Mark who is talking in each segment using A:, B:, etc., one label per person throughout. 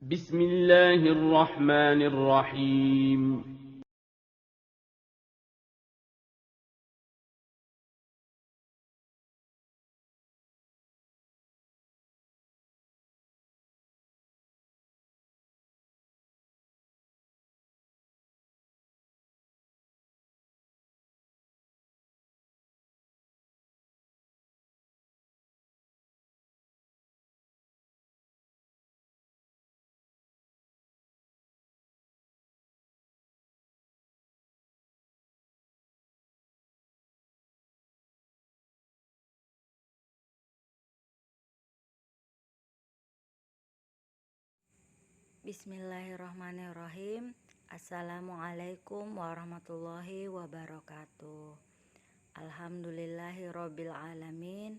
A: بسم الله الرحمن الرحيم.
B: Bismillahirrahmanirrahim. Assalamualaikum warahmatullahi wabarakatuh. Alhamdulillahirabbil alamin.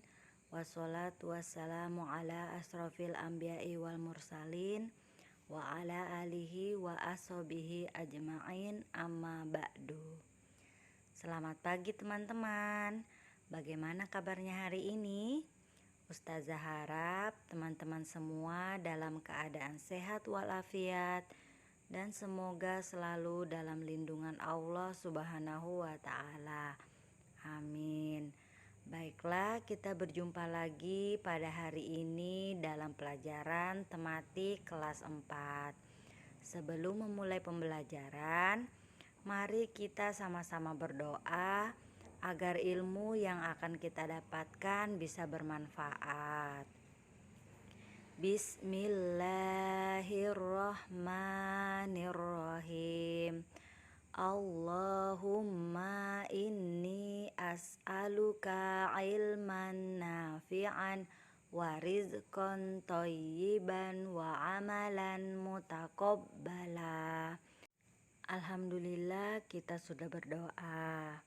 B: Wassalatu wassalamu ala asrofil anbiya'i wal mursalin wa ala alihi wa ashabihi ajma'in, amma ba'du. Selamat pagi teman-teman. Bagaimana kabarnya hari ini? Ustazah harap teman-teman semua dalam keadaan sehat walafiat dan semoga selalu dalam lindungan Allah Subhanahu wa Ta'ala. Amin. Baiklah, kita berjumpa lagi pada hari ini dalam pelajaran tematik kelas 4. Sebelum memulai pembelajaran, mari kita sama-sama berdoa agar ilmu yang akan kita dapatkan bisa bermanfaat. Bismillahirrahmanirrahim. Allahumma inni as'aluka ilman nafi'an wa rizqan thayyiban wa amalan mutaqabbala. Alhamdulillah, kita sudah berdoa.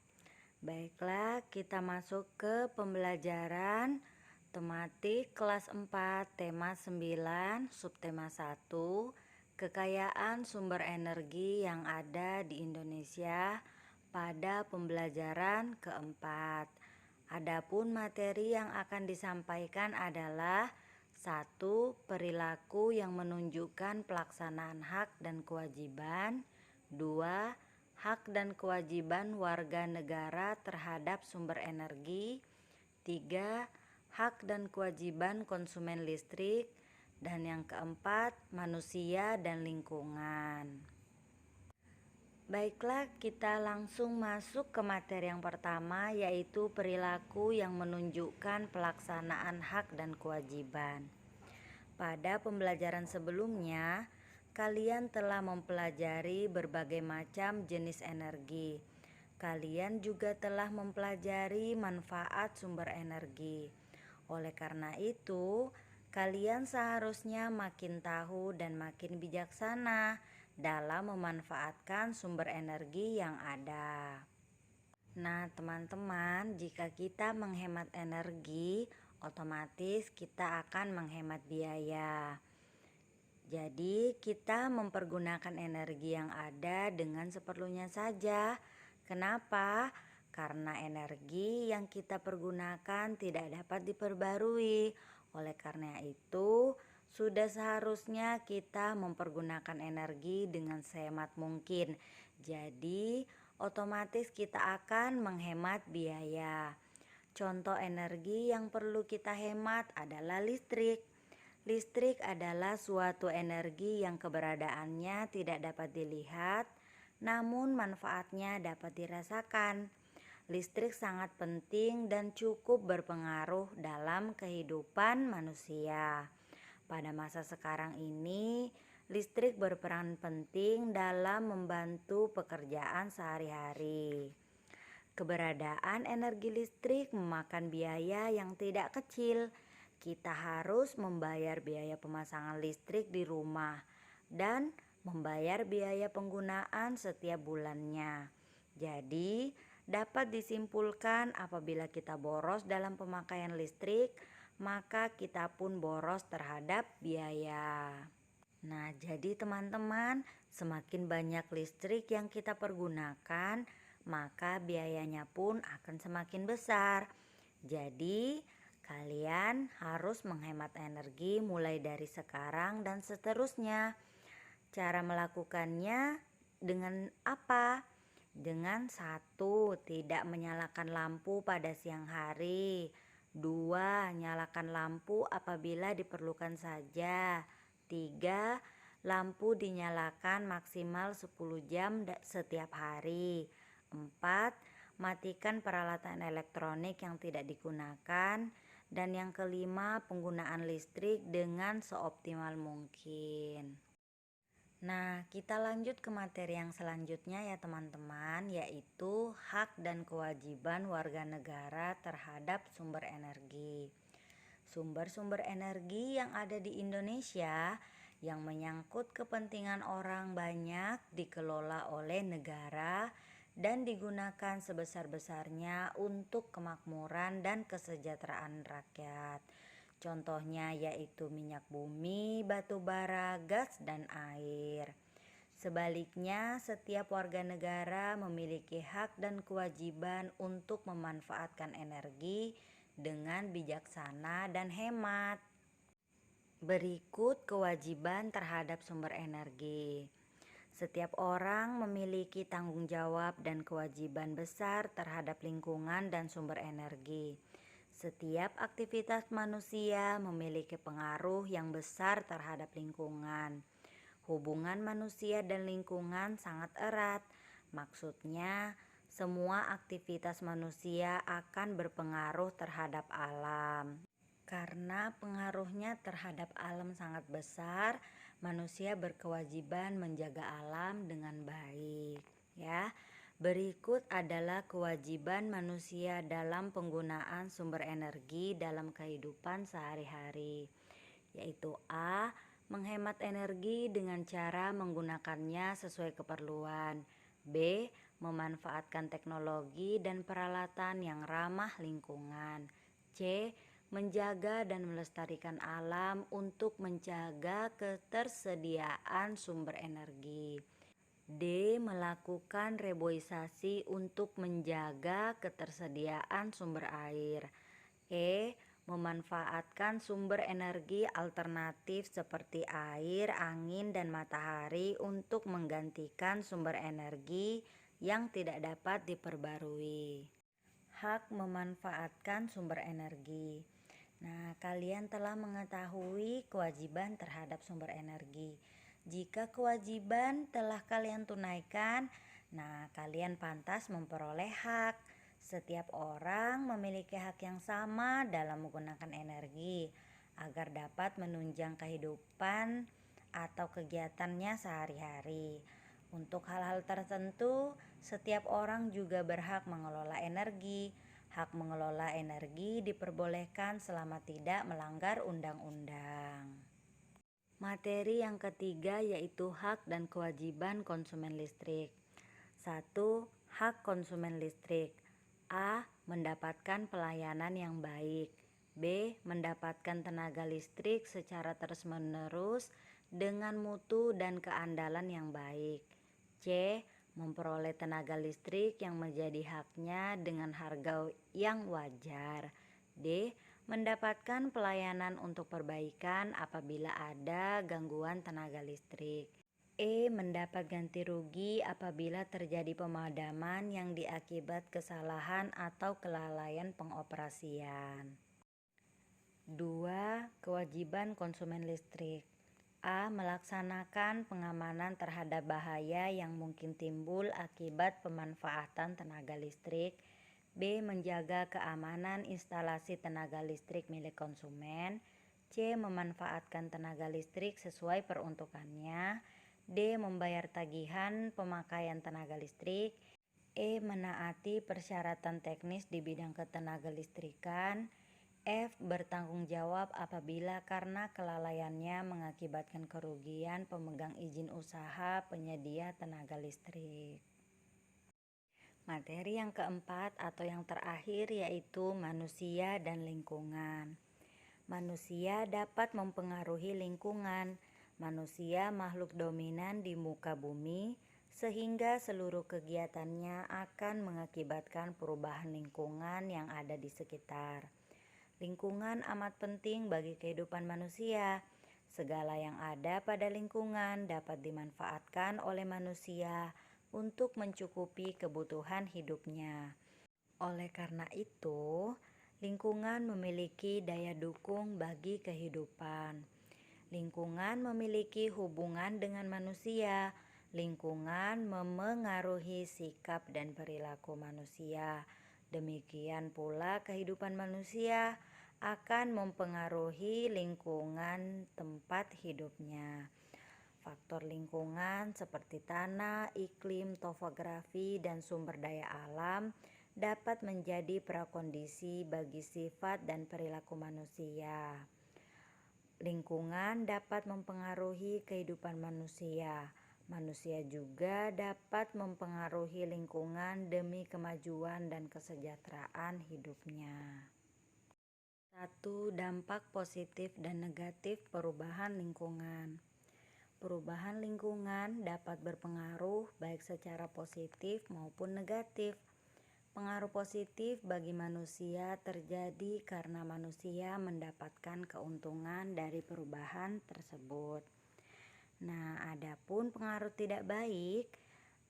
B: Baiklah, kita masuk ke pembelajaran tematik kelas 4, tema 9, subtema 1, kekayaan sumber energi yang ada di Indonesia pada pembelajaran keempat. Adapun materi yang akan disampaikan adalah 1. Perilaku yang menunjukkan pelaksanaan hak dan kewajiban. 2. Hak dan kewajiban warga negara terhadap sumber energi. 3. Hak dan kewajiban konsumen listrik. Dan yang keempat, manusia dan lingkungan. Baiklah, kita langsung masuk ke materi yang pertama, yaitu perilaku yang menunjukkan pelaksanaan hak dan kewajiban. Pada pembelajaran sebelumnya, kalian telah mempelajari berbagai macam jenis energi. Kalian juga telah mempelajari manfaat sumber energi. Oleh karena itu, kalian seharusnya makin tahu dan makin bijaksana dalam memanfaatkan sumber energi yang ada. Nah, teman-teman, jika kita menghemat energi, otomatis kita akan menghemat biaya. Jadi kita mempergunakan energi yang ada dengan seperlunya saja. Kenapa? Karena energi yang kita pergunakan tidak dapat diperbarui. Oleh karena itu, sudah seharusnya kita mempergunakan energi dengan sehemat mungkin. Jadi, otomatis kita akan menghemat biaya. Contoh energi yang perlu kita hemat adalah listrik. Listrik adalah suatu energi yang keberadaannya tidak dapat dilihat, namun manfaatnya dapat dirasakan. Listrik sangat penting dan cukup berpengaruh dalam kehidupan manusia. Pada masa sekarang ini, listrik berperan penting dalam membantu pekerjaan sehari-hari. Keberadaan energi listrik memakan biaya yang tidak kecil. Kita harus membayar biaya pemasangan listrik di rumah dan membayar biaya penggunaan setiap bulannya. Jadi, dapat disimpulkan apabila kita boros dalam pemakaian listrik, maka kita pun boros terhadap biaya. Nah, jadi teman-teman, semakin banyak listrik yang kita pergunakan, maka biayanya pun akan semakin besar. Jadi, Kalian harus menghemat energi mulai dari sekarang dan seterusnya. Cara melakukannya dengan apa? Dengan 1. Tidak menyalakan lampu pada siang hari. 2. Nyalakan lampu apabila diperlukan saja. 3. Lampu dinyalakan maksimal 10 jam setiap hari. 4. Matikan peralatan elektronik yang tidak digunakan. Dan yang kelima, penggunaan listrik dengan seoptimal mungkin. Nah, kita lanjut ke materi yang selanjutnya ya teman-teman, yaitu hak dan kewajiban warga negara terhadap sumber energi. Sumber-sumber energi yang ada di Indonesia yang menyangkut kepentingan orang banyak dikelola oleh negara dan digunakan sebesar-besarnya untuk kemakmuran dan kesejahteraan rakyat. Contohnya yaitu minyak bumi, batu bara, gas, dan air. Sebaliknya, setiap warga negara memiliki hak dan kewajiban untuk memanfaatkan energi dengan bijaksana dan hemat. Berikut kewajiban terhadap sumber energi. Setiap orang memiliki tanggung jawab dan kewajiban besar terhadap lingkungan dan sumber energi. Setiap aktivitas manusia memiliki pengaruh yang besar terhadap lingkungan. Hubungan manusia dan lingkungan sangat erat. Maksudnya, semua aktivitas manusia akan berpengaruh terhadap alam. Karena pengaruhnya terhadap alam sangat besar, manusia berkewajiban menjaga alam dengan baik, ya. Berikut adalah kewajiban manusia dalam penggunaan sumber energi dalam kehidupan sehari-hari, yaitu A. Menghemat energi dengan cara menggunakannya sesuai keperluan. B. Memanfaatkan teknologi dan peralatan yang ramah lingkungan. C. Menjaga dan melestarikan alam untuk menjaga ketersediaan sumber energi. D. Melakukan reboisasi untuk menjaga ketersediaan sumber air. E. Memanfaatkan sumber energi alternatif seperti air, angin, dan matahari untuk menggantikan sumber energi yang tidak dapat diperbarui. Hak memanfaatkan sumber energi. Nah, kalian telah mengetahui kewajiban terhadap sumber energi. Jika kewajiban telah kalian tunaikan, nah kalian pantas memperoleh hak. Setiap orang memiliki hak yang sama dalam menggunakan energi agar dapat menunjang kehidupan atau kegiatannya sehari-hari. Untuk hal-hal tertentu, setiap orang juga berhak mengelola energi. Hak mengelola energi diperbolehkan selama tidak melanggar undang-undang. Materi yang ketiga yaitu hak dan kewajiban konsumen listrik. 1. Hak konsumen listrik. A. Mendapatkan pelayanan yang baik. B. Mendapatkan tenaga listrik secara terus-menerus dengan mutu dan keandalan yang baik. C. Memperoleh tenaga listrik yang menjadi haknya dengan harga yang wajar. D. Mendapatkan pelayanan untuk perbaikan apabila ada gangguan tenaga listrik. E. Mendapat ganti rugi apabila terjadi pemadaman yang diakibat kesalahan atau kelalaian pengoperasian. 2. Kewajiban konsumen listrik. A. Melaksanakan pengamanan terhadap bahaya yang mungkin timbul akibat pemanfaatan tenaga listrik. B. Menjaga keamanan instalasi tenaga listrik milik konsumen. C. Memanfaatkan tenaga listrik sesuai peruntukannya. D. Membayar tagihan pemakaian tenaga listrik. E. Menaati persyaratan teknis di bidang ketenaga listrikan. F. Bertanggung jawab apabila karena kelalaiannya mengakibatkan kerugian pemegang izin usaha penyedia tenaga listrik. Materi yang keempat atau yang terakhir yaitu manusia dan lingkungan. Manusia dapat mempengaruhi lingkungan. Manusia makhluk dominan di muka bumi sehingga seluruh kegiatannya akan mengakibatkan perubahan lingkungan yang ada di sekitar. Lingkungan amat penting bagi kehidupan manusia. Segala yang ada pada lingkungan dapat dimanfaatkan oleh manusia untuk mencukupi kebutuhan hidupnya. Oleh karena itu, lingkungan memiliki daya dukung bagi kehidupan. Lingkungan memiliki hubungan dengan manusia. Lingkungan memengaruhi sikap dan perilaku manusia. Demikian pula kehidupan manusia akan mempengaruhi lingkungan tempat hidupnya. Faktor lingkungan seperti tanah, iklim, topografi, dan sumber daya alam dapat menjadi prakondisi bagi sifat dan perilaku manusia. Lingkungan dapat mempengaruhi kehidupan manusia. Manusia juga dapat mempengaruhi lingkungan demi kemajuan dan kesejahteraan hidupnya. 1. Dampak positif dan negatif perubahan lingkungan. Perubahan lingkungan dapat berpengaruh baik secara positif maupun negatif. Pengaruh positif bagi manusia terjadi karena manusia mendapatkan keuntungan dari perubahan tersebut. Nah, adapun pengaruh tidak baik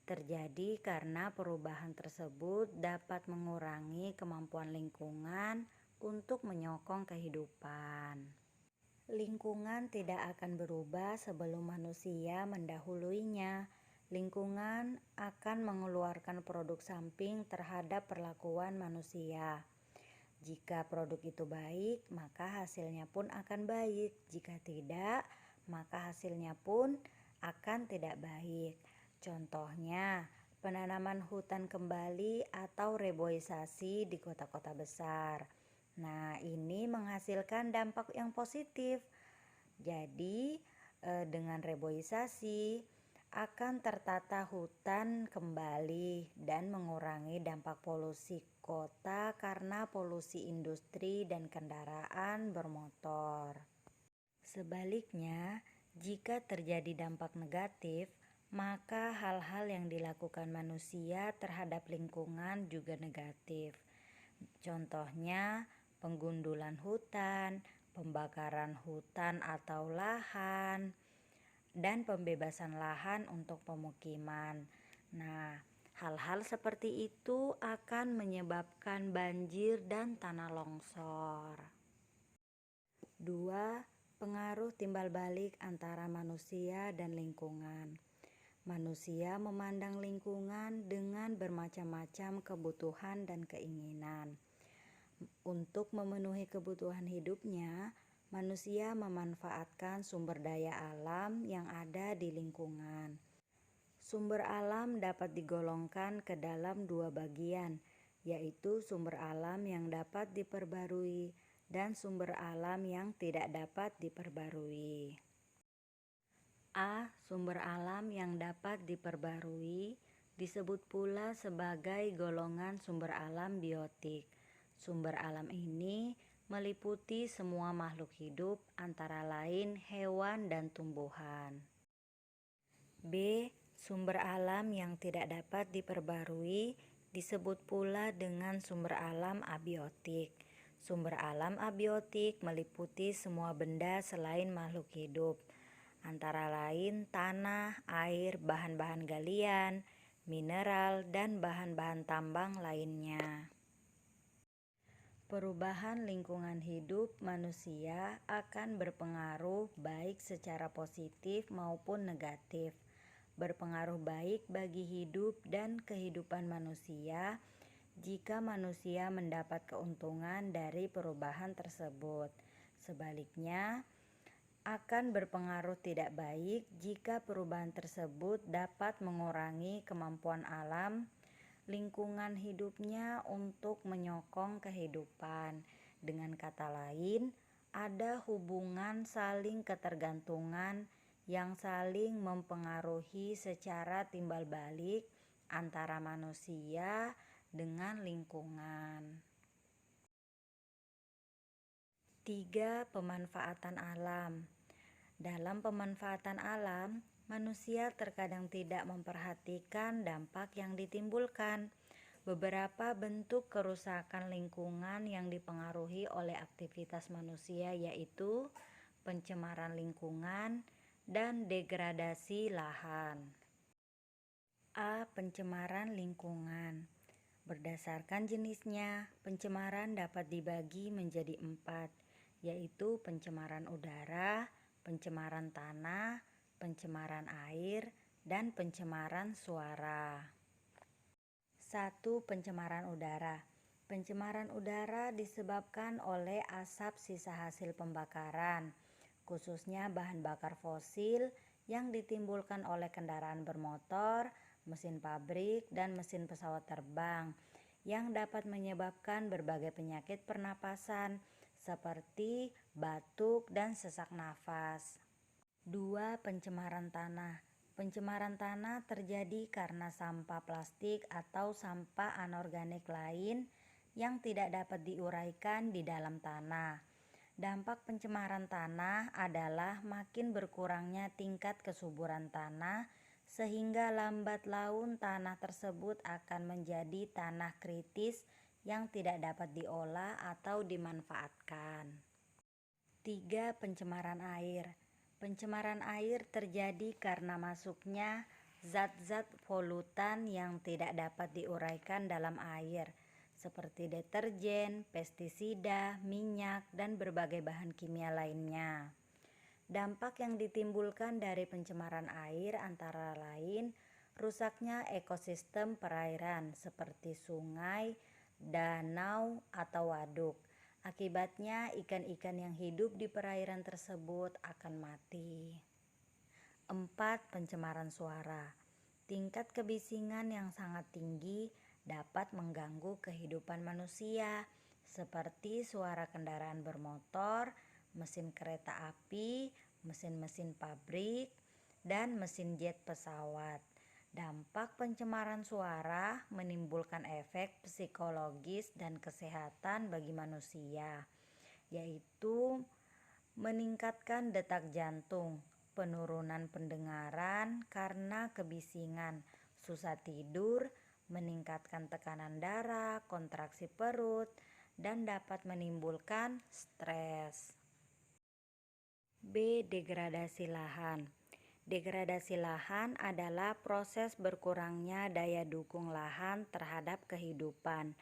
B: terjadi karena perubahan tersebut dapat mengurangi kemampuan lingkungan untuk menyokong kehidupan. Lingkungan tidak akan berubah sebelum manusia mendahuluinya. Lingkungan akan mengeluarkan produk samping terhadap perlakuan manusia. Jika produk itu baik, maka hasilnya pun akan baik. Jika tidak, maka hasilnya pun akan tidak baik. Contohnya, penanaman hutan kembali atau reboisasi di kota-kota besar. Nah, ini menghasilkan dampak yang positif. Jadi, dengan reboisasi akan tertata hutan kembali dan mengurangi dampak polusi kota karena polusi industri dan kendaraan bermotor. Sebaliknya, jika terjadi dampak negatif, maka hal-hal yang dilakukan manusia terhadap lingkungan juga negatif. Contohnya, penggundulan hutan, pembakaran hutan atau lahan, dan pembebasan lahan untuk pemukiman. Nah, hal-hal seperti itu akan menyebabkan banjir dan tanah longsor. 2. Pengaruh timbal balik antara manusia dan lingkungan. Manusia memandang lingkungan dengan bermacam-macam kebutuhan dan keinginan. Untuk memenuhi kebutuhan hidupnya, manusia memanfaatkan sumber daya alam yang ada di lingkungan. Sumber alam dapat digolongkan ke dalam dua bagian, yaitu sumber alam yang dapat diperbarui dan sumber alam yang tidak dapat diperbarui. A. Sumber alam yang dapat diperbarui disebut pula sebagai golongan sumber alam biotik. Sumber alam ini meliputi semua makhluk hidup antara lain hewan dan tumbuhan. B. Sumber alam yang tidak dapat diperbarui disebut pula dengan sumber alam abiotik. Sumber alam abiotik meliputi semua benda selain makhluk hidup, antara lain tanah, air, bahan-bahan galian, mineral, dan bahan-bahan tambang lainnya. Perubahan lingkungan hidup manusia akan berpengaruh baik secara positif maupun negatif. Berpengaruh baik bagi hidup dan kehidupan manusia jika manusia mendapat keuntungan dari perubahan tersebut. Sebaliknya, akan berpengaruh tidak baik jika perubahan tersebut dapat mengurangi kemampuan alam lingkungan hidupnya untuk menyokong kehidupan. Dengan kata lain, ada hubungan saling ketergantungan yang saling mempengaruhi secara timbal balik antara manusia dengan lingkungan. 3. Pemanfaatan alam. Dalam pemanfaatan alam, manusia terkadang tidak memperhatikan dampak yang ditimbulkan. Beberapa bentuk kerusakan lingkungan yang dipengaruhi oleh aktivitas manusia yaitu pencemaran lingkungan dan degradasi lahan. A. Pencemaran lingkungan. Berdasarkan jenisnya, pencemaran dapat dibagi menjadi 4, yaitu pencemaran udara, pencemaran tanah, pencemaran air, dan pencemaran suara. 1. Pencemaran udara. Pencemaran udara disebabkan oleh asap sisa hasil pembakaran, khususnya bahan bakar fosil yang ditimbulkan oleh kendaraan bermotor, mesin pabrik, dan mesin pesawat terbang, yang dapat menyebabkan berbagai penyakit pernapasan seperti batuk dan sesak nafas. 2. Pencemaran tanah. Pencemaran tanah terjadi karena sampah plastik atau sampah anorganik lain yang tidak dapat diuraikan di dalam tanah. Dampak pencemaran tanah adalah makin berkurangnya tingkat kesuburan tanah sehingga lambat laun tanah tersebut akan menjadi tanah kritis yang tidak dapat diolah atau dimanfaatkan. 3. Pencemaran air. Pencemaran air terjadi karena masuknya zat-zat polutan yang tidak dapat diuraikan dalam air, seperti deterjen, pestisida, minyak, dan berbagai bahan kimia lainnya. Dampak yang ditimbulkan dari pencemaran air antara lain rusaknya ekosistem perairan seperti sungai, danau, atau waduk. Akibatnya ikan-ikan yang hidup di perairan tersebut akan mati. 4. Pencemaran suara. Tingkat kebisingan yang sangat tinggi dapat mengganggu kehidupan manusia, seperti suara kendaraan bermotor, mesin kereta api, mesin-mesin pabrik, dan mesin jet pesawat. Dampak pencemaran suara menimbulkan efek psikologis dan kesehatan bagi manusia, yaitu meningkatkan detak jantung, penurunan pendengaran karena kebisingan, susah tidur, meningkatkan tekanan darah, kontraksi perut, dan dapat menimbulkan stres. B. Degradasi lahan. Degradasi lahan adalah proses berkurangnya daya dukung lahan terhadap kehidupan.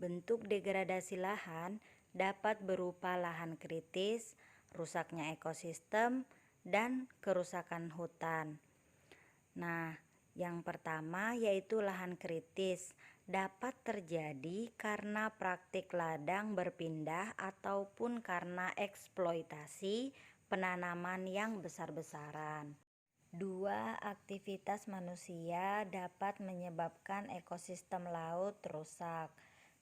B: Bentuk degradasi lahan dapat berupa lahan kritis, rusaknya ekosistem, dan kerusakan hutan. Nah, yang pertama yaitu lahan kritis. Dapat terjadi karena praktik ladang berpindah ataupun karena eksploitasi penanaman yang besar-besaran. 2. Aktivitas manusia dapat menyebabkan ekosistem laut rusak.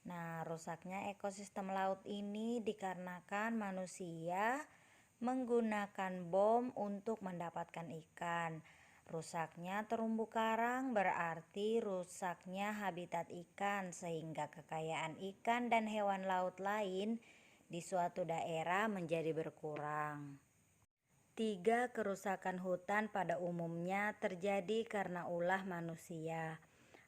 B: Nah, rusaknya ekosistem laut ini dikarenakan manusia menggunakan bom untuk mendapatkan ikan. Rusaknya terumbu karang berarti rusaknya habitat ikan sehingga kekayaan ikan dan hewan laut lain di suatu daerah menjadi berkurang. 3. Kerusakan hutan pada umumnya terjadi karena ulah manusia,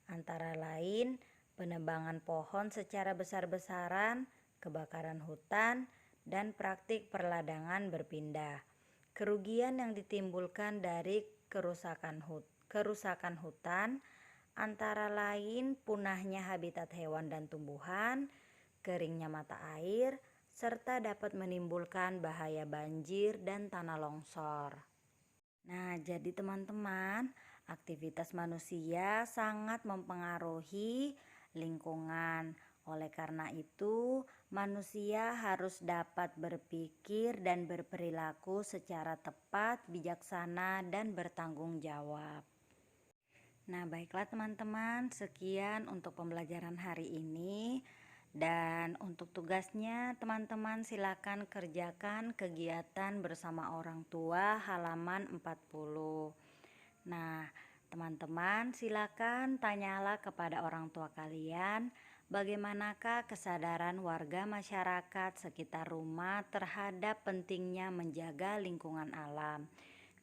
B: antara lain penebangan pohon secara besar-besaran, kebakaran hutan, dan praktik perladangan berpindah. Kerugian yang ditimbulkan dari kerusakan hutan antara lain punahnya habitat hewan dan tumbuhan, keringnya mata air, serta dapat menimbulkan bahaya banjir dan tanah longsor. Nah, jadi teman-teman, aktivitas manusia sangat mempengaruhi lingkungan. Oleh karena itu, manusia harus dapat berpikir dan berperilaku secara tepat, bijaksana, dan bertanggung jawab. Nah, baiklah teman-teman, sekian untuk pembelajaran hari ini. Dan untuk tugasnya teman-teman silakan kerjakan kegiatan bersama orang tua halaman 40. Nah, teman-teman silakan tanyalah kepada orang tua kalian bagaimanakah kesadaran warga masyarakat sekitar rumah terhadap pentingnya menjaga lingkungan alam.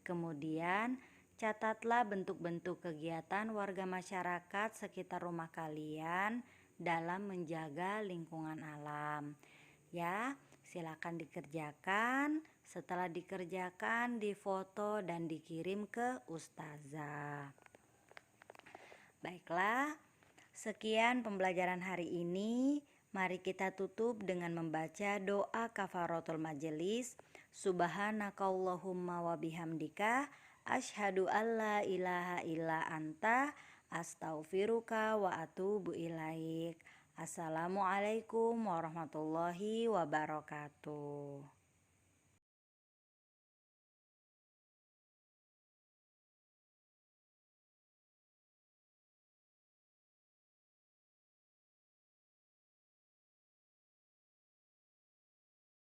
B: Kemudian catatlah bentuk-bentuk kegiatan warga masyarakat sekitar rumah kalian dalam menjaga lingkungan alam. Ya, silakan dikerjakan. Setelah dikerjakan, difoto dan dikirim ke ustazah. Baiklah, sekian pembelajaran hari ini. Mari kita tutup dengan membaca doa kafaratul majelis. Subhanakallahumma wa bihamdika asyhadu alla ilaha illa anta astaghfiruka wa atubu ilaik. Assalamualaikum warahmatullahi wabarakatuh.